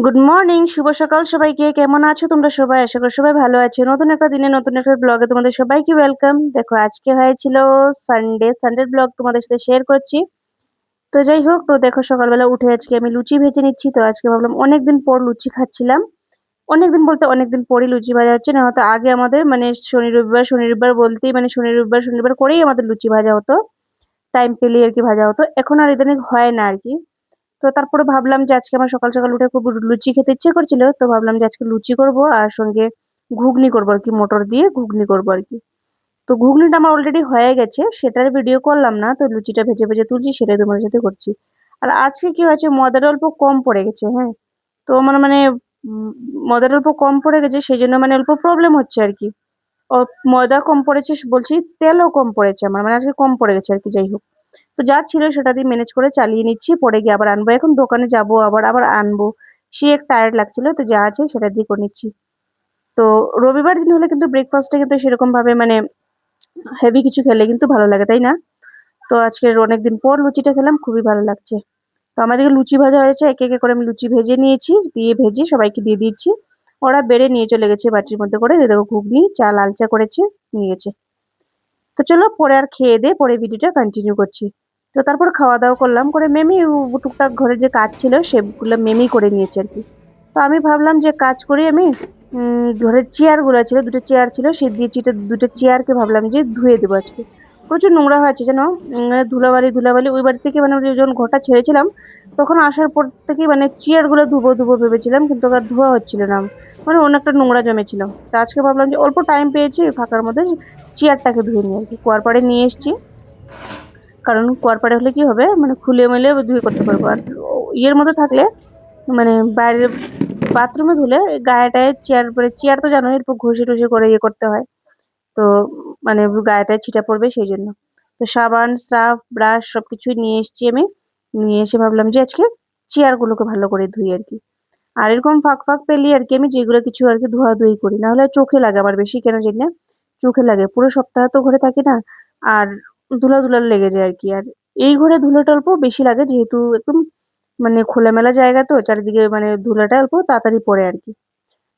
Good morning, শুভ সকাল সবাইকে। কেমন আছো তোমরা সবাই? আশা করি সবাই ভালো আছে। নতুন একটা দিনে নতুন একটা ব্লগে তোমাদের সবাইকে ওয়েলকাম। দেখো আজকে হয়েছিল সানডের ব্লগ তোমাদের সাথে শেয়ার করছি। তো যাই হোক, তো দেখো সকালবেলা উঠে আজকে আমি লুচি ভেজে নিচ্ছি। তো আজকে ভাবলাম অনেকদিন পর লুচি খাচ্ছিলাম। অনেকদিন বলতে অনেকদিন পরই লুচি ভাজা হচ্ছে, না হয়তো আগে আমাদের মানে শনি রবিবার বলতেই মানে শনি রবিবার করেই আমাদের লুচি ভাজা হতো। টাইম পেলেই আর কি ভাজা হতো। এখন আর ইদানিং হয় না আর কি। তো তারপরে ভাবলাম যে আজকে আমার সকাল সকাল উঠে খুব লুচি খেতে ইচ্ছে করছিল, তো ভাবলাম যে আজকে লুচি করব আর সঙ্গে ঘুগনি করবো আর কি, মটর দিয়ে ঘুগনি করবো আর কি। তো ঘুগনিটা আমার অলরেডি হয়ে গেছে, সেটার ভিডিও করলাম না। তো লুচিটা ভেজে ভেজে তুলছি, সেটাই তোমার সাথে করছি। আর আজকে কি হয়েছে, ময়দাটা অল্প কম পড়ে গেছে। হ্যাঁ, তো আমার মানে উম, ময়দাটা অল্প কম পড়ে গেছে, সেই জন্য মানে অল্প প্রবলেম হচ্ছে আর কি। ও, ময়দা কম পড়েছে বলছি, তেলও কম পড়েছে আমার, মানে আজকে কম পড়ে গেছে আর কি। যাই হোক, তো যা ছিল সেটা দিয়ে ম্যানেজ করে চালিয়ে নিচ্ছি, পরে গিয়ে আবার আনবো। এখন দোকানে যাব, আবার আবার আনবো, সে এক টায়ার্ড লাগছিল, তো যা আছে সেটা দিয়ে করে নিচ্ছি। তো রবিবার দিন হলে কিন্তু ব্রেকফাস্টটা কিন্তু সেরকম ভাবে মানে হেভি কিছু খেলে কিন্তু ভালো লাগে, তাই না? তো আজকে অনেকদিন পর লুচিটা খেলাম, খুবই ভালো লাগছে। তো আমাদেরকে লুচি ভাজা হয়েছে, একে একে করে আমি লুচি ভেজে নিয়েছি, দিয়ে ভেজে সবাইকে দিয়ে দিচ্ছি। ওরা বেড়ে নিয়ে চলে গেছে বাটির মধ্যে করে। এই দেখো ঘুগনি চা, লাল চা করেছে, নিয়ে গেছে। তো চলো পরে আর খেয়ে দিয়ে পরে ভিডিওটা কন্টিনিউ করছি। তো তারপর খাওয়া দাওয়া করলাম, করে মেমি টুকটাক ঘরে যে কাজ ছিল সেগুলো মেমি করে নিয়েছে আর কি। তো আমি ভাবলাম যে কাজ করি আমি। ঘরের চেয়ার গুলো ছিল, দুটো চেয়ার ছিল, সে দিয়ে দুটো চেয়ারকে ভাবলাম যে ধুয়ে দেবো আজকে। প্রচুর নোংরা হয়েছে যেন, ধুলাবালি ধুলাবালি। ওই বাড়ি থেকে মানে যখন ঘরটা ছেড়েছিলাম, তখন আসার পর থেকে মানে চেয়ার গুলো ধুবো ধুবো ভেবেছিলাম, কিন্তু আর ধোয়া হচ্ছিল না। মানে অনেকটা নোংরা জমেছিল। তো আজকে ভাবলাম যে অল্প টাইম পেয়েছি ফাঁকার মধ্যে, চেয়ারটাকে ধুয়ে নিই আর কি। কুয়ার পাড়ে নিয়ে এসেছি, কারণ কুয়ার পাড়ে হলে কি হবে, মানে খুলে মেলে ধুয়ে করতে পারবো। আর ইয়ের মধ্যে থাকলে মানে বাইরে বাথরুমে ধুলে গায়েটায় চেয়ার পরে, চেয়ার তো জানো এরপর ঘষে টষে করে ইয়ে করতে হয়। তো মানে গায়েটায় ছিটা পড়বে সেই জন্য। তো সাবান, সার্ফ, ব্রাশ সবকিছুই নিয়ে এসেছি আমি। নিয়ে এসে ভাবলাম যে আজকে চেয়ার গুলোকে ভালো করে ধুই আর কি। আর এরকম ফাঁক ফাঁক পেলে আর কি আমি যেগুলো কিছু আর কি ধোয়াধুয়ি করি, না হলে চোখে লাগে আমার বেশি, কেন জানি না চোখে লাগে। পুরো সপ্তাহ তো ঘরে থাকি না, আর ধুলা ধুলা লেগে যায় আর কি। আর এই ঘরে ধুলোটা অল্প বেশি লাগে, যেহেতু একদম মানে খোলামেলা জায়গা, তো চারিদিকে মানে ধুলাটা অল্প তাড়াতাড়ি পড়ে আর কি।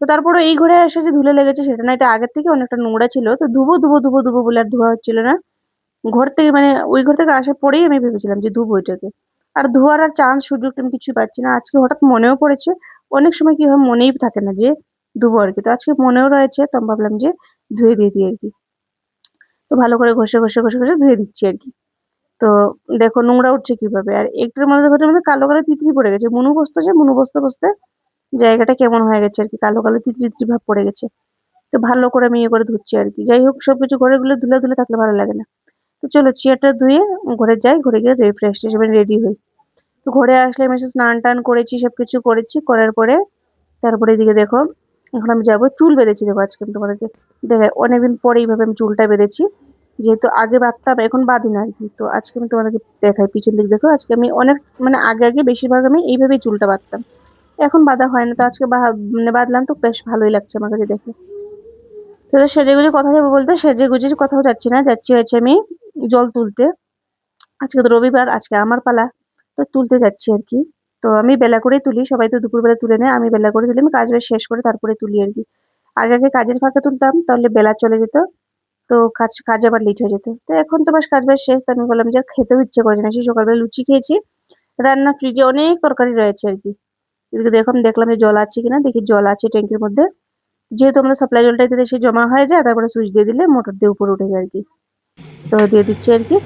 তো তারপরে এই ঘরে এসে যে ধুলো লেগেছে সেটা না, এটা আগের থেকে অনেকটা নোংরা ছিল, তো ধুবো ধুবো ধুবো ধুবো বলে আর ধোয়া হচ্ছিল না। ঘর থেকে মানে ওই ঘর থেকে আসার পরেই আমি ভেবেছিলাম যে ধুবো এটাকে। আর ধোয়ার আর চান্স সুযোগ আমি কিছু পাচ্ছি না। আজকে হঠাৎ মনেও পড়েছে। অনেক সময় কি হয়, মনেই থাকে না যে ধুবো আর কি। তো আজকে মনেও রয়েছে, তো আমি ভাবলাম যে ধুয়ে দিয়ে দিই আর কি। তো ভালো করে ঘষে ঘষে ঘষে ঘষে ধুয়ে দিচ্ছি আর কি। তো দেখো নোংরা উঠছে কিভাবে। আর একটার মধ্যে ঘরের মধ্যে কালো কালো তিতলি পড়ে গেছে, মুনু বসতে যে মুনু বসতে বসতে জায়গাটা কেমন হয়ে গেছে আর কি, কালো কালো তিতলি তিতলি ভাব পড়ে গেছে। তো ভালো করে আমি ইয়ে করে ধুচ্ছি আর কি। যাই হোক, সবকিছু ঘরে গুলো ধুলে ধুলে থাকলে ভালো লাগে না। তো চলো চেয়ারটা ধুয়ে ঘরে যাই, ঘরে গিয়ে ফ্রেশ হিসেবে রেডি হই। তো ঘরে আসলে আমি এসে স্নান টান করেছি, সবকিছু করেছি, করার পরে তারপরে এদিকে দেখো এখন আমি যাবো, চুল বেঁধেছি। দেখো আজকে আমি তোমাদেরকে দেখে অনেকদিন পরে এইভাবে আমি চুলটা বেঁধেছি। যেহেতু আগে বাঁধতাম, এখন বাঁধি না আর কি। তো আজকে আমি তোমাদেরকে দেখাই পিছন দিক দেখো। আজকে আমি অনেক মানে আগে আগে বেশিরভাগ আমি এইভাবেই চুলটা বাঁধতাম, এখন বাঁধা হয় না। তো আজকে মানে বাঁধলাম, তো বেশ ভালোই লাগছে আমার কাছে দেখে। তো সেজে গুজে কথা যাবো বলতে, সেজে গুজে কোথাও যাচ্ছি না, যাচ্ছি হচ্ছে আমি জল তুলতে। আজকে তো রবিবার, আজকে আমার পালা, তো তুলতে যাচ্ছি আর কি। তো আমি বেলা করেই তুলি, সবাই তো দুপুরবেলা তুলে নেয়, আমি বেলা করে তুলি। আমি কাজ বাজ শেষ করে তারপরে তুলি আর কি। আগে আগে কাজের ফাঁকে তুলতাম, তাহলে বেলা চলে যেত, তো কাজ আবার লেট হয়ে যেত। তো এখন তো বাস কাজ বাজ শেষ, তো আমি বললাম যে আর খেতেও ইচ্ছে করে না। সেই সকালবেলা লুচি খেয়েছি, রান্না ফ্রিজে অনেক তরকারি রয়েছে আর কি। এদিকে দেখলাম যে জল আছে কিনা, দেখি জল আছে ট্যাঙ্কির মধ্যে। যেহেতু আমরা সাপ্লাই জলটা দিতে সে জমা হয়ে যায়, তারপরে সুইচ দিয়ে দিলে মোটর দিয়ে উপরে উঠে যায় আর কি। তো দিয়ে দিচ্ছি আর কি।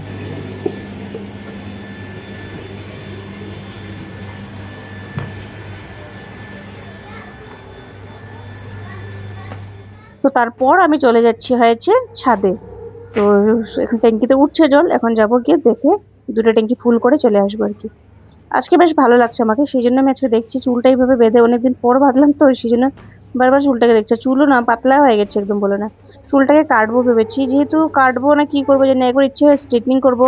তো তারপর আমি চলে যাচ্ছি হয়েছে ছাদে। তো এখন ট্যাঙ্কিতে উঠছে জল, এখন যাবো গিয়ে দেখে দুটো ট্যাঙ্কি ফুল করে চলে আসবো আর কি। আজকে বেশ ভালো লাগছে আমাকে, সেই জন্য আমি আজকে দেখছি চুলটা এইভাবে বেঁধে অনেকদিন পর বাঁধলাম, তো সেই জন্য বারবার চুলটাকে দেখছে। চুলও না পাতলা হয়ে গেছে একদম, বলে না। চুলটাকে কাটবো ভেবেছি, যেহেতু কাটবো না কি করবো জানি না। একবার ইচ্ছে হয় স্ট্রেটনিং করবো,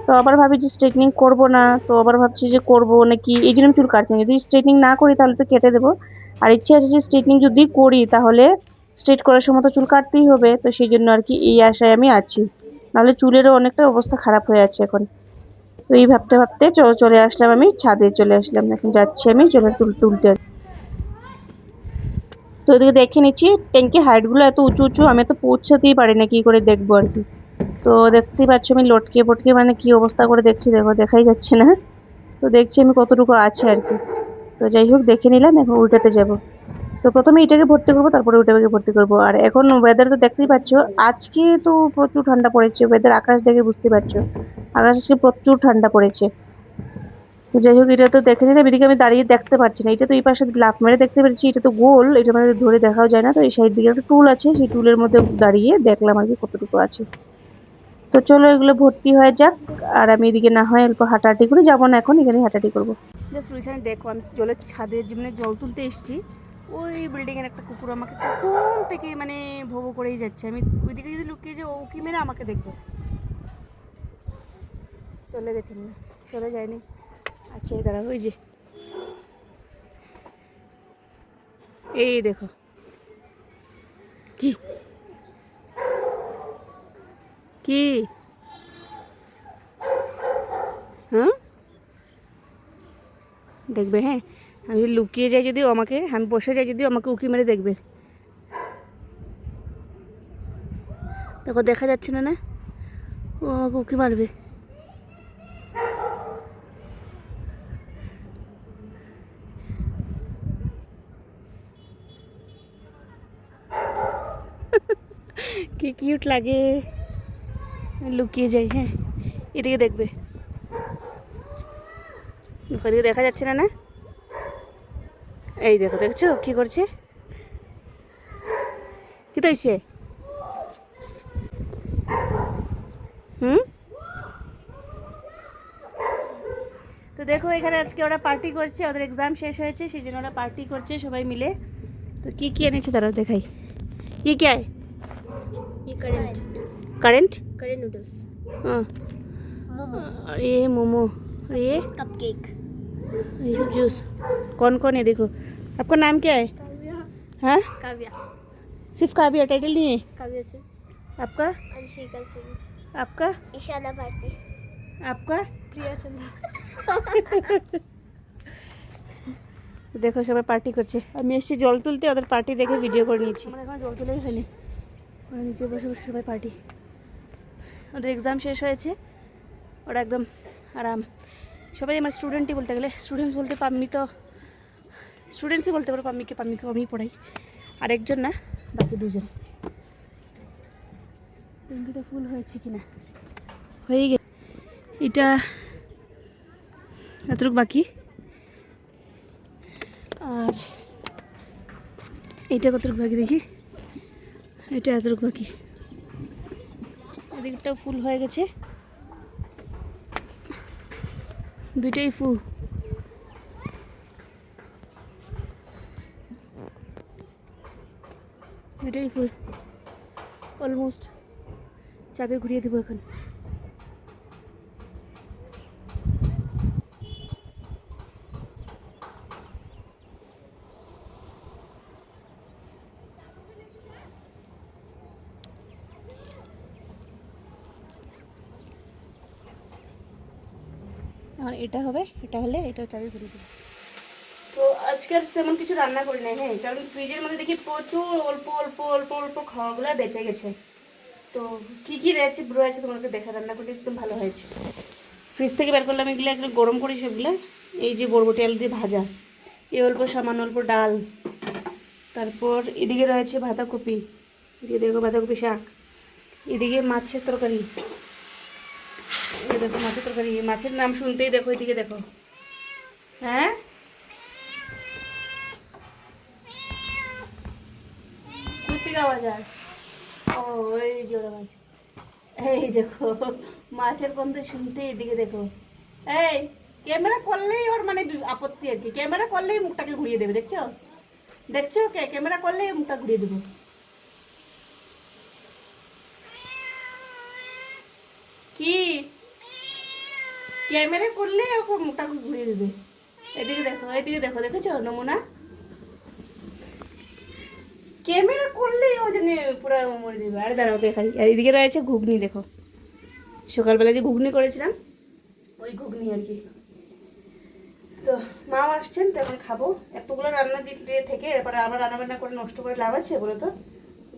তো আবার ভাবি যে স্ট্রেটনিং করবো না, তো আবার ভাবছি যে করবো নাকি, এই জন্য আমি চুল কাটছি না। যদি স্ট্রেটনিং না করি তাহলে তো কেটে দেবো। আর ইচ্ছে আছে যে স্ট্রেটনিং যদি করি তাহলে স্ট্রেট করার সময় তো চুল কাটতেই হবে, তো সেই জন্য আর কি এই আশায় আমি আছি। নাহলে চুলেরও অনেকটা অবস্থা খারাপ হয়ে আছে এখন। তো এই ভাবতে ভাবতে চলে আসলাম, আমি ছাদে চলে আসলাম, এখন যাচ্ছি আমি চুলের তুলতে। তো এদিকে দেখে নিচ্ছি ট্যাঙ্কি হাইটগুলো এত উঁচু উঁচু, আমি তো পৌঁছাতেই পারি না, কি করে দেখবো আর কি। তো দেখতেই পাচ্ছ আমি লটকে পটকে মানে কি অবস্থা করে দেখছি, দেখো দেখাই যাচ্ছে না। তো দেখছি আমি কতটুকু আছে আর কি। তো যাই হোক দেখে নিলাম, এখন উল্টাতে যাব। তো প্রথমে এটাকে ভর্তি করবো, তারপরে ওইটাকে ভর্তি করবো। আর এখন ওয়েদার তো দেখতেই পাচ্ছ, আজকে তো প্রচুর ঠান্ডা পড়েছে, ওয়েদার আকাশ দেখে বুঝতে পারছো, আকাশ আজকে প্রচুর ঠান্ডা পড়েছে। তো যাই হোক এটা তো দেখে নিলাম, এদিকে আমি দাঁড়িয়ে দেখতে পাচ্ছি না, এটা তো এই পাশে লাফ মেরে দেখতে পেরেছি, এটা তো গোল, এটা মানে ধরে দেখাও যায় না। তো এই সাইড দিকে একটা টুল আছে, সেই টুলের মধ্যে দাঁড়িয়ে দেখলাম আর কি কতটুকু আছে। তো চলো এগুলো ভর্তি হয়ে যাক, আর আমি এদিকে না হয় অল্প হাঁটাহাঁটি করে যাবো না, এখন এখানে হাঁটাহাঁটি করবো। জাস্ট ওইখানে দেখো আমি জলের ছাদে যেমনি জল তুলতে এসেছি, ওই বিল্ডিংয়ের একটা কুকুর আমাকে কখন থেকে মানে ভোগ করেই যাচ্ছে, আমি ওইদিকে যদি লুকিয়ে যাই ও কি মেরে আমাকে দেখবে। চলে গেছেন না, চলে যায়নি, আচ্ছা এই দাঁড়া, ওই যে এই দেখো কি কি হ্যাঁ দেখবে, হ্যাঁ আমি যদি লুকিয়ে যাই, যদি আমাকে, আমি বসে যাই যদি আমাকে উকি মেরে দেখবে। দেখো দেখা যাচ্ছে না, না ও আমাকে উকি মারবে। কি কিউট লাগে, লুকিয়ে যাই, হ্যাঁ এদিকে দেখবে, এদিকে দেখা যাচ্ছে না, না এই দেখো, দেখছো কি করছে, কি তো হয়েছে, হুম। তো দেখো এখানে আজকে ওরা পার্টি করছে, ওদের এক্সাম শেষ হয়েছে সেই জন্য ওরা পার্টি করছে সবাই মিলে। তো কি কি এনেছে তারাও দেখাই, ये क्या है, ये करंट करंट करंट नूडल्स हाँ, मोमो और ये मोमो, और ये कपकेक जूस। कौन कौन है देखो, आपका नाम क्या है, काव्या हाँ काव्या सिर्फ काव्या, टाइटल नहीं है काव्या सिंह आपका, अंशिका सिंह आपका, ईशाना भारती आपका। प्रिया चंदा দেখো সবাই পার্টি করছে, আমি এসেছি জল তুলতে, ওদের পার্টি দেখে ভিডিও করে নিয়েছি। আমার এখন জল তুলেই হয়নি, ওরা নিচে বসে বসে সবাই পার্টি, ওদের এক্সাম শেষ হয়েছে, ওরা একদম আরাম। সবাই আমার স্টুডেন্টই বলতে গেলে, স্টুডেন্টস বলতে পাম্মি তো স্টুডেন্টসই বলতে পারো, পাম্মিকে আমি পড়াই, আর একজন না বাকি দুজন। ট্যাঙ্কিটা ফুল হয়েছে কিনা, হয়ে গেছে, এটা এতটুকু বাকি, আর এইটা কতটুকু বাকি দেখি, এটা এতটুকু বাকি, এদিকটাও ফুল হয়ে গেছে, দুইটাই ফুল। দুইটাই ফুল অলমোস্ট, চাবি ঘুরিয়ে দেবো এখন। আর এটা হবে, এটা হলে এটাও চাবি ঘুরিয়ে দেবো। তো আজকে আর তেমন কিছু রান্না করি নাই, হ্যাঁ কারণ ফ্রিজের মধ্যে দেখি প্রচুর অল্প অল্প অল্প অল্প খাওয়াগুলো বেঁচে গেছে। তো কী কী রেসিপি রয়েছে তোমাকে দেখা, রান্না করলে একদম ভালো হয়েছে। ফ্রিজ থেকে বের করলাম এগুলো, একটু গরম করি সেগুলো, এই যে বরবটি আলু দিয়ে ভাজা, এই অল্প সামান্য অল্প ডাল, তারপর এদিকে রয়েছে বাঁধাকপি, এদিকে দেখো বাঁধাকপি শাক, এদিকে মাছের তরকারি, এই দেখো মাছের তরকারি, মাছের নাম শুনতেই দেখো, এদিকে দেখো, হ্যাঁ কুত্তি আওয়াজ আর ও এই জোরে মাছ, এই দেখো মাছের গন্ধ শুনতে, এদিকে দেখো, এই ক্যামেরা করলেই ওর মানে আপত্তি আর কি, ক্যামেরা করলেই মুখটাকে ঘুরিয়ে দেবে, দেখছো দেখছো, ক্যামেরা করলেই মুখটা ঘুরিয়ে দেবো। কি ক্যামেরা করলে ওকে মুখটাকে ঘুরিয়ে দেবে, এদিকে দেখো, এদিকে দেখো, দেখেছো নমুনা, ক্যামেরা করলেই ও জানে পুরো মরে দেবে। আরে দাঁড়াও দেখাই, আর এদিকে রয়েছে ঘুগনি, দেখো সকালবেলা যে ঘুগনি করেছিলাম ওই ঘুগনি আর কি, তো মাও আসছেন, তো এখন খাবো। এতগুলো রান্না দিতে থেকে এরপরে আবার রান্না বান্না করে নষ্ট করে লাভ আছে বলে তো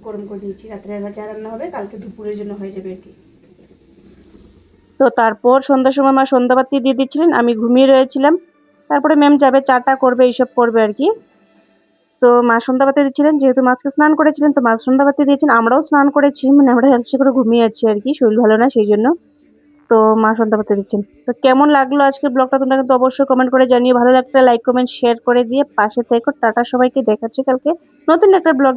গরম করে দিয়েছি। রাত্রে যা রান্না হবে কালকে দুপুরের জন্য হয়ে যাবে আর কি। তো তারপর সন্ধ্যার সময় মা সন্ধ্যাবাতি দিয়ে দিচ্ছিলেন, আমি ঘুমিয়ে রয়েছিলাম। তারপরে ম্যাম যাবে, চাটা করবে, এইসব করবে আর কি। তো মা সন্ধ্যাবাতি দিচ্ছিলেন, যেহেতু মাছকে স্নান করেছিলেন তো মা সন্ধ্যাবাতি দিয়েছেন। আমরাও স্নান করেছি, মানে আমরা হ্যাংসে করে ঘুমিয়ে আছি আর কি, শরীর ভালো না সেই জন্য। তো মা সন্ধ্যাবাতি দিচ্ছেন। তো কেমন লাগলো আজকের ব্লগটা তোমরা কিন্তু অবশ্যই কমেন্ট করে জানিয়ে, ভালো লাগলে লাইক কমেন্ট শেয়ার করে দিয়ে পাশে থেকো। টাটা সবাইকে, দেখাচ্ছি কালকে নতুন একটা ব্লগ।